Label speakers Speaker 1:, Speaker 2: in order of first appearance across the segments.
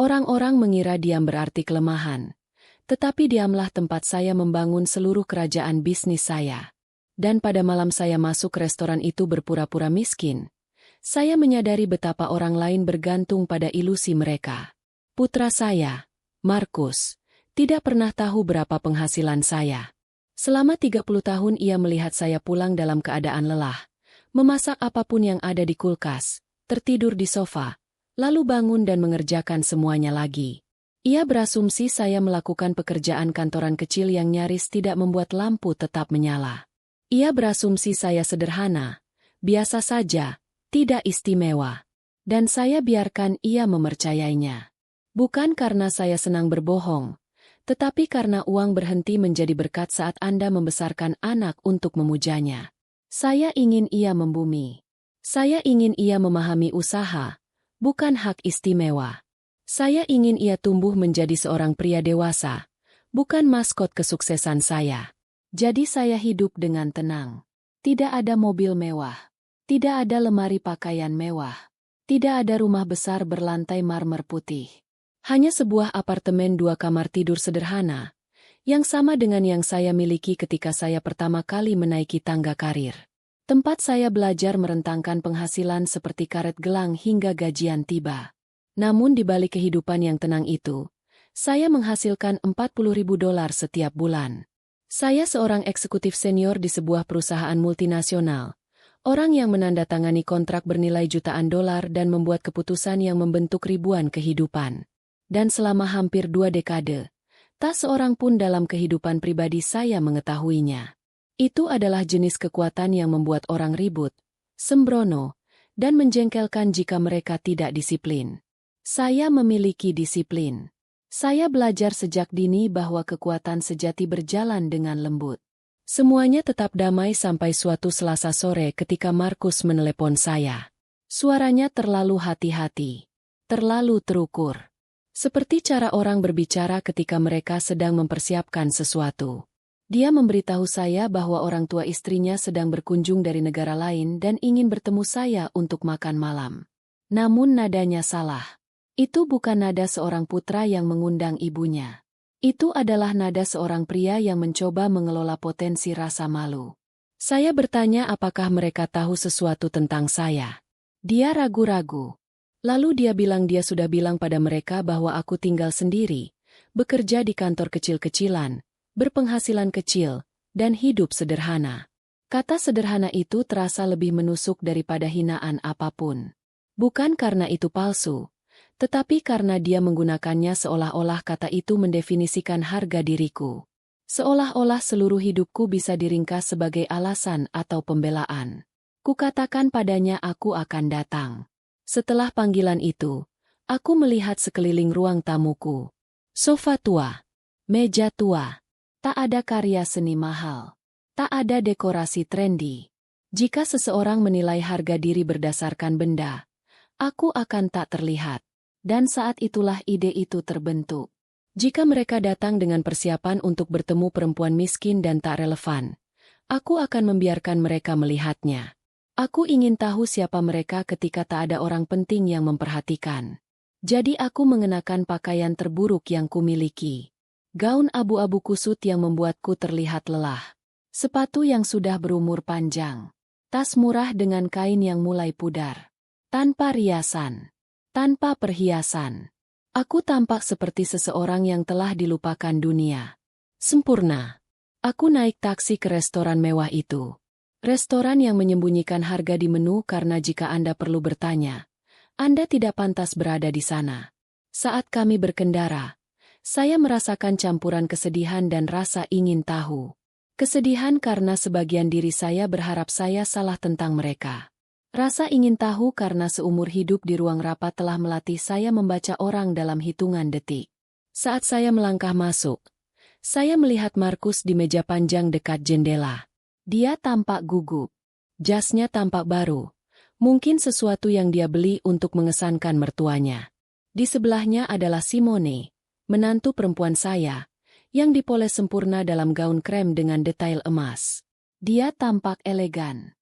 Speaker 1: Orang-orang mengira diam berarti kelemahan. Tetapi diamlah tempat saya membangun seluruh kerajaan bisnis saya. Dan pada malam saya masuk ke restoran itu berpura-pura miskin, saya menyadari betapa orang lain bergantung pada ilusi mereka. Putra saya, Markus, tidak pernah tahu berapa penghasilan saya. Selama 30 tahun ia melihat saya pulang dalam keadaan lelah, memasak apapun yang ada di kulkas, tertidur di sofa, lalu bangun dan mengerjakan semuanya lagi. Ia berasumsi saya melakukan pekerjaan kantoran kecil yang nyaris tidak membuat lampu tetap menyala. Ia berasumsi saya sederhana, biasa saja, tidak istimewa. Dan saya biarkan ia mempercayainya. Bukan karena saya senang berbohong, tetapi karena uang berhenti menjadi berkat saat Anda membesarkan anak untuk memujanya. Saya ingin ia membumi. Saya ingin ia memahami usaha, bukan hak istimewa. Saya ingin ia tumbuh menjadi seorang pria dewasa, bukan maskot kesuksesan saya. Jadi saya hidup dengan tenang. Tidak ada mobil mewah. Tidak ada lemari pakaian mewah. Tidak ada rumah besar berlantai marmer putih. Hanya sebuah apartemen 2 kamar tidur sederhana, yang sama dengan yang saya miliki ketika saya pertama kali menaiki tangga karir. Tempat saya belajar merentangkan penghasilan seperti karet gelang hingga gajian tiba. Namun di balik kehidupan yang tenang itu, saya menghasilkan $40.000 setiap bulan. Saya seorang eksekutif senior di sebuah perusahaan multinasional, orang yang menandatangani kontrak bernilai jutaan dolar dan membuat keputusan yang membentuk ribuan kehidupan. Dan selama hampir 2 dekade, tak seorang pun dalam kehidupan pribadi saya mengetahuinya. Itu adalah jenis kekuatan yang membuat orang ribut, sembrono, dan menjengkelkan jika mereka tidak disiplin. Saya memiliki disiplin. Saya belajar sejak dini bahwa kekuatan sejati berjalan dengan lembut. Semuanya tetap damai sampai suatu Selasa sore ketika Markus menelepon saya. Suaranya terlalu hati-hati, terlalu terukur. Seperti cara orang berbicara ketika mereka sedang mempersiapkan sesuatu. Dia memberitahu saya bahwa orang tua istrinya sedang berkunjung dari negara lain dan ingin bertemu saya untuk makan malam. Namun nadanya salah. Itu bukan nada seorang putra yang mengundang ibunya. Itu adalah nada seorang pria yang mencoba mengelola potensi rasa malu. Saya bertanya apakah mereka tahu sesuatu tentang saya. Dia ragu-ragu. Lalu dia bilang dia sudah bilang pada mereka bahwa aku tinggal sendiri, bekerja di kantor kecil-kecilan, berpenghasilan kecil, dan hidup sederhana. Kata sederhana itu terasa lebih menusuk daripada hinaan apapun. Bukan karena itu palsu, tetapi karena dia menggunakannya seolah-olah kata itu mendefinisikan harga diriku. Seolah-olah seluruh hidupku bisa diringkas sebagai alasan atau pembelaan. Kukatakan padanya aku akan datang. Setelah panggilan itu, aku melihat sekeliling ruang tamuku. Sofa tua, meja tua, tak ada karya seni mahal, tak ada dekorasi trendy. Jika seseorang menilai harga diri berdasarkan benda, aku akan tak terlihat. Dan saat itulah ide itu terbentuk. Jika mereka datang dengan persiapan untuk bertemu perempuan miskin dan tak relevan, aku akan membiarkan mereka melihatnya. Aku ingin tahu siapa mereka ketika tak ada orang penting yang memperhatikan. Jadi aku mengenakan pakaian terburuk yang kumiliki. Gaun abu-abu kusut yang membuatku terlihat lelah. Sepatu yang sudah berumur panjang. Tas murah dengan kain yang mulai pudar. Tanpa riasan. Tanpa perhiasan. Aku tampak seperti seseorang yang telah dilupakan dunia. Sempurna. Aku naik taksi ke restoran mewah itu. Restoran yang menyembunyikan harga di menu karena jika Anda perlu bertanya, Anda tidak pantas berada di sana. Saat kami berkendara, saya merasakan campuran kesedihan dan rasa ingin tahu. Kesedihan karena sebagian diri saya berharap saya salah tentang mereka. Rasa ingin tahu karena seumur hidup di ruang rapat telah melatih saya membaca orang dalam hitungan detik. Saat saya melangkah masuk, saya melihat Markus di meja panjang dekat jendela. Dia tampak gugup. Jasnya tampak baru. Mungkin sesuatu yang dia beli untuk mengesankan mertuanya. Di sebelahnya adalah Simone, menantu perempuan saya, yang dipoles sempurna dalam gaun krem dengan detail emas. Dia tampak elegan.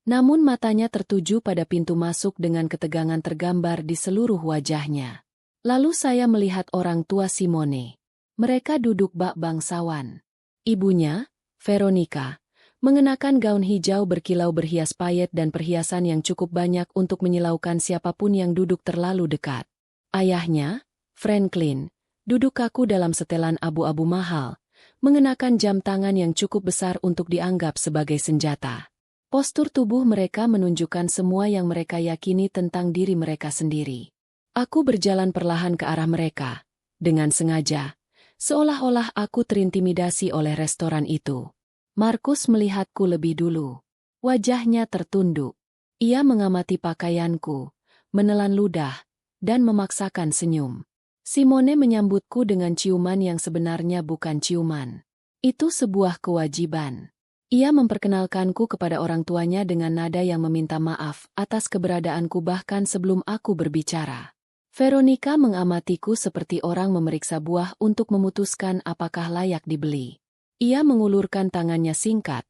Speaker 1: Namun matanya tertuju pada pintu masuk dengan ketegangan tergambar di seluruh wajahnya. Lalu saya melihat orang tua Simone. Mereka duduk bak bangsawan. Ibunya, Veronica, mengenakan gaun hijau berkilau berhias payet dan perhiasan yang cukup banyak untuk menyilaukan siapapun yang duduk terlalu dekat. Ayahnya, Franklin, duduk kaku dalam setelan abu-abu mahal, mengenakan jam tangan yang cukup besar untuk dianggap sebagai senjata. Postur tubuh mereka menunjukkan semua yang mereka yakini tentang diri mereka sendiri. Aku berjalan perlahan ke arah mereka, dengan sengaja, seolah-olah aku terintimidasi oleh restoran itu. Markus melihatku lebih dulu. Wajahnya tertunduk. Ia mengamati pakaianku, menelan ludah, dan memaksakan senyum. Simone menyambutku dengan ciuman yang sebenarnya bukan ciuman. Itu sebuah kewajiban. Ia memperkenalkanku kepada orang tuanya dengan nada yang meminta maaf atas keberadaanku bahkan sebelum aku berbicara. Veronica mengamatiku seperti orang memeriksa buah untuk memutuskan apakah layak dibeli. Ia mengulurkan tangannya singkat,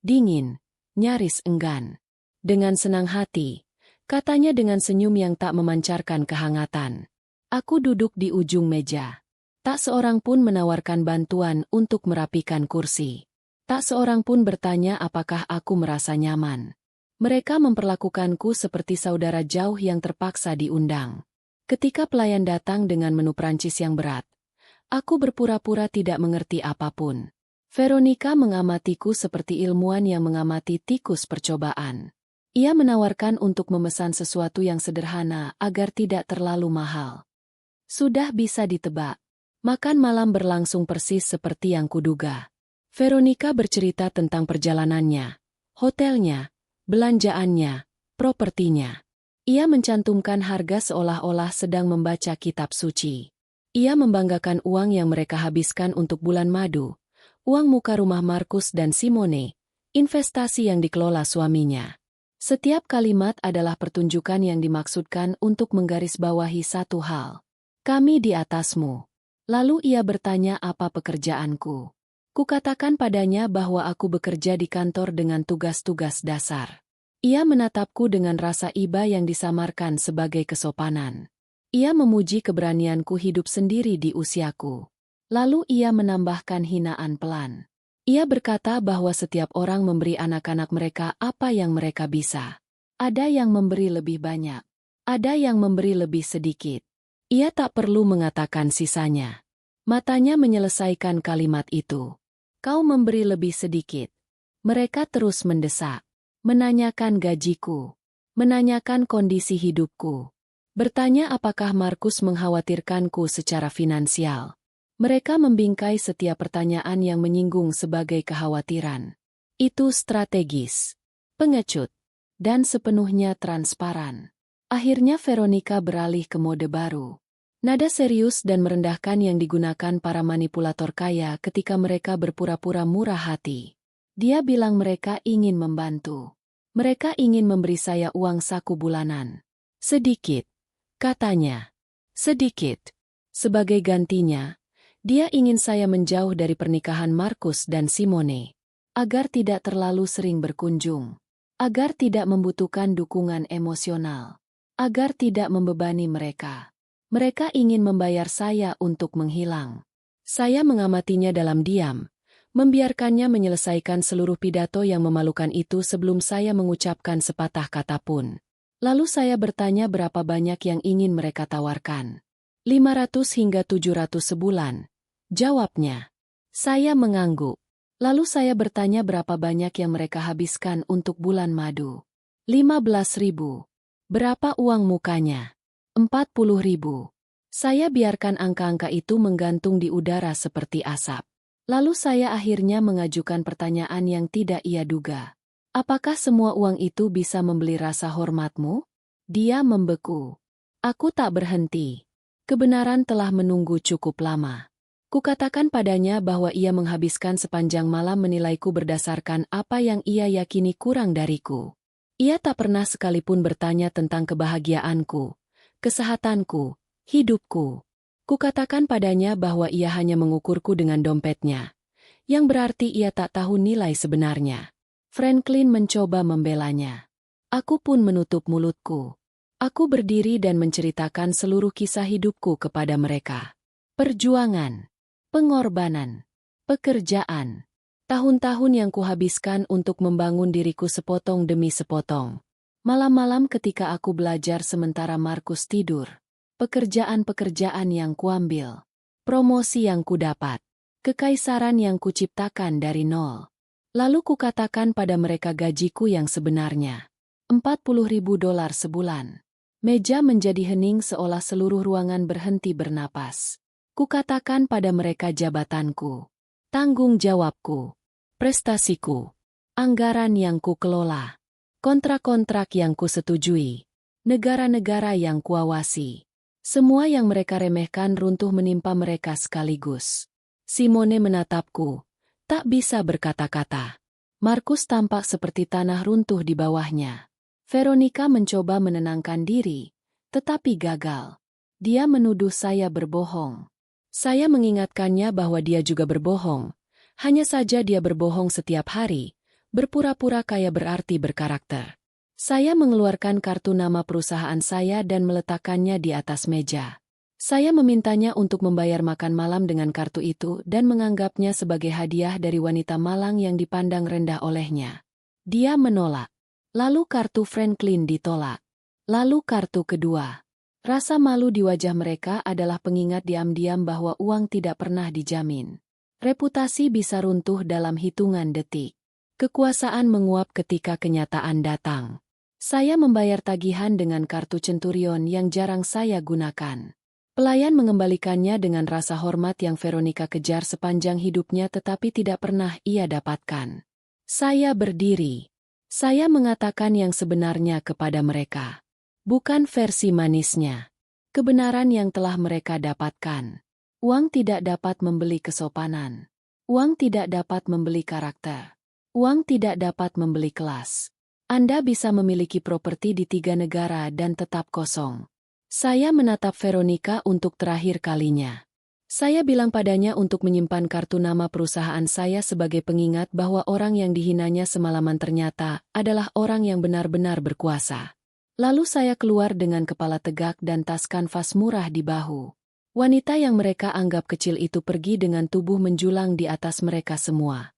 Speaker 1: dingin, nyaris enggan. Dengan senang hati, katanya dengan senyum yang tak memancarkan kehangatan. Aku duduk di ujung meja. Tak seorang pun menawarkan bantuan untuk merapikan kursi. Tak seorang pun bertanya apakah aku merasa nyaman. Mereka memperlakukanku seperti saudara jauh yang terpaksa diundang. Ketika pelayan datang dengan menu Prancis yang berat, aku berpura-pura tidak mengerti apapun. Veronica mengamatiku seperti ilmuwan yang mengamati tikus percobaan. Ia menawarkan untuk memesan sesuatu yang sederhana agar tidak terlalu mahal. Sudah bisa ditebak. Makan malam berlangsung persis seperti yang kuduga. Veronica bercerita tentang perjalanannya, hotelnya, belanjaannya, propertinya. Ia mencantumkan harga seolah-olah sedang membaca kitab suci. Ia membanggakan uang yang mereka habiskan untuk bulan madu, uang muka rumah Markus dan Simone, investasi yang dikelola suaminya. Setiap kalimat adalah pertunjukan yang dimaksudkan untuk menggarisbawahi satu hal. Kami di atasmu. Lalu ia bertanya apa pekerjaanku. Kukatakan padanya bahwa aku bekerja di kantor dengan tugas-tugas dasar. Ia menatapku dengan rasa iba yang disamarkan sebagai kesopanan. Ia memuji keberanianku hidup sendiri di usiaku. Lalu ia menambahkan hinaan pelan. Ia berkata bahwa setiap orang memberi anak-anak mereka apa yang mereka bisa. Ada yang memberi lebih banyak. Ada yang memberi lebih sedikit. Ia tak perlu mengatakan sisanya. Matanya menyelesaikan kalimat itu. Kau memberi lebih sedikit. Mereka terus mendesak. Menanyakan gajiku. Menanyakan kondisi hidupku. Bertanya apakah Markus mengkhawatirkanku secara finansial. Mereka membingkai setiap pertanyaan yang menyinggung sebagai kekhawatiran. Itu strategis, pengecut, dan sepenuhnya transparan. Akhirnya Veronica beralih ke mode baru. Nada serius dan merendahkan yang digunakan para manipulator kaya ketika mereka berpura-pura murah hati. Dia bilang mereka ingin membantu. Mereka ingin memberi saya uang saku bulanan. Sedikit, katanya. Sedikit. Sebagai gantinya, dia ingin saya menjauh dari pernikahan Markus dan Simone. Agar tidak terlalu sering berkunjung. Agar tidak membutuhkan dukungan emosional. Agar tidak membebani mereka. Mereka ingin membayar saya untuk menghilang. Saya mengamatinya dalam diam. Membiarkannya menyelesaikan seluruh pidato yang memalukan itu sebelum saya mengucapkan sepatah kata pun. Lalu saya bertanya berapa banyak yang ingin mereka tawarkan. 500 hingga 700 sebulan. Jawabnya. Saya mengangguk. Lalu saya bertanya berapa banyak yang mereka habiskan untuk bulan madu. 15.000. Berapa uang mukanya? 40.000. Saya biarkan angka-angka itu menggantung di udara seperti asap. Lalu saya akhirnya mengajukan pertanyaan yang tidak ia duga. Apakah semua uang itu bisa membeli rasa hormatmu? Dia membeku. Aku tak berhenti. Kebenaran telah menunggu cukup lama. Kukatakan padanya bahwa ia menghabiskan sepanjang malam menilaiku berdasarkan apa yang ia yakini kurang dariku. Ia tak pernah sekalipun bertanya tentang kebahagiaanku, kesehatanku, hidupku. Kukatakan padanya bahwa ia hanya mengukurku dengan dompetnya, yang berarti ia tak tahu nilai sebenarnya. Franklin mencoba membelanya. Aku pun menutup mulutku. Aku berdiri dan menceritakan seluruh kisah hidupku kepada mereka. Perjuangan, pengorbanan, pekerjaan, tahun-tahun yang kuhabiskan untuk membangun diriku sepotong demi sepotong. Malam-malam ketika aku belajar sementara Markus tidur, pekerjaan-pekerjaan yang kuambil, promosi yang kudapat, kekaisaran yang kuciptakan dari nol. Lalu kukatakan pada mereka gajiku yang sebenarnya. $40.000 sebulan. Meja menjadi hening seolah seluruh ruangan berhenti bernapas. Kukatakan pada mereka jabatanku, tanggung jawabku, prestasiku, anggaran yang kukelola, kontrak-kontrak yang kusetujui, negara-negara yang kuawasi. Semua yang mereka remehkan runtuh menimpa mereka sekaligus. Simone menatapku, tak bisa berkata-kata. Markus tampak seperti tanah runtuh di bawahnya. Veronica mencoba menenangkan diri, tetapi gagal. Dia menuduh saya berbohong. Saya mengingatkannya bahwa dia juga berbohong. Hanya saja dia berbohong setiap hari, berpura-pura kaya berarti berkarakter. Saya mengeluarkan kartu nama perusahaan saya dan meletakkannya di atas meja. Saya memintanya untuk membayar makan malam dengan kartu itu dan menganggapnya sebagai hadiah dari wanita malang yang dipandang rendah olehnya. Dia menolak. Lalu kartu Franklin ditolak. Lalu kartu kedua. Rasa malu di wajah mereka adalah pengingat diam-diam bahwa uang tidak pernah dijamin. Reputasi bisa runtuh dalam hitungan detik. Kekuasaan menguap ketika kenyataan datang. Saya membayar tagihan dengan kartu Centurion yang jarang saya gunakan. Pelayan mengembalikannya dengan rasa hormat yang Veronica kejar sepanjang hidupnya tetapi tidak pernah ia dapatkan. Saya berdiri. Saya mengatakan yang sebenarnya kepada mereka. Bukan versi manisnya. Kebenaran yang telah mereka dapatkan. Uang tidak dapat membeli kesopanan. Uang tidak dapat membeli karakter. Uang tidak dapat membeli kelas. Anda bisa memiliki properti di 3 negara dan tetap kosong. Saya menatap Veronica untuk terakhir kalinya. Saya bilang padanya untuk menyimpan kartu nama perusahaan saya sebagai pengingat bahwa orang yang dihinanya semalaman ternyata adalah orang yang benar-benar berkuasa. Lalu saya keluar dengan kepala tegak dan tas kanvas murah di bahu. Wanita yang mereka anggap kecil itu pergi dengan tubuh menjulang di atas mereka semua.